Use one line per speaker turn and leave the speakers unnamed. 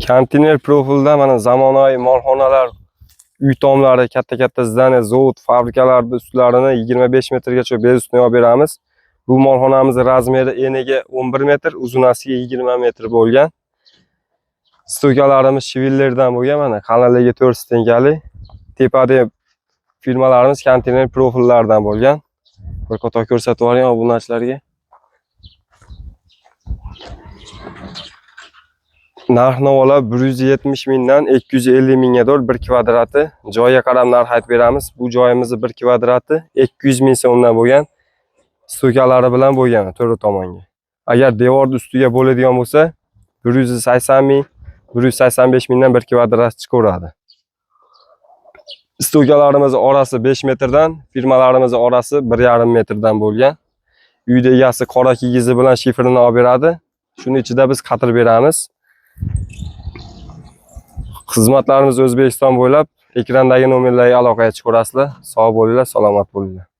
Konteyner profilda mana zamonaviy molxonalar, uy tomlari, katta zdaniya, zavod, fabrikalarning ustlarini 25 metrgacha bezusni olib beramiz. Bu molxonamiz razmeri eniga 11 metr, uzunasiga 20 metr bo'lgan. Stokalarimiz shivillerdan bo'lgan, mana qalinligi 4 stenkali. Tepada firmalarimiz konteyner profillardan bo'lgan. Bir qator ko'rsatib yuboring obunachilarga. Narx-navolar 170 mingdan 250 mingga doğru 1 kvadrati. Joyga qarab narx aytib beramiz. Bu joyimizni 1 kvadrati 200 ming so'mdan bo'lgan. Stokalari bilan bo'lgan to'rt tomonga. Agar devorning ustiga bo'ladigan bo'lsa, 180 ming, 185 mingdan 1 kvadrat chiqaveradi. Stokalarimiz orasi 5 metrdan, firmalarimiz orasi 1,5 metrdan bo'lgan. Uyda egasi qora kigizi bilan shifrini olib beradi. Shuning ichida biz qatirib beramiz. Xizmatlarimiz O'zbekiston bo'ylab ekrandagi nomerlarga aloqaga chiqarasizlar. Sog' bo'linglar, salomat bo'linglar.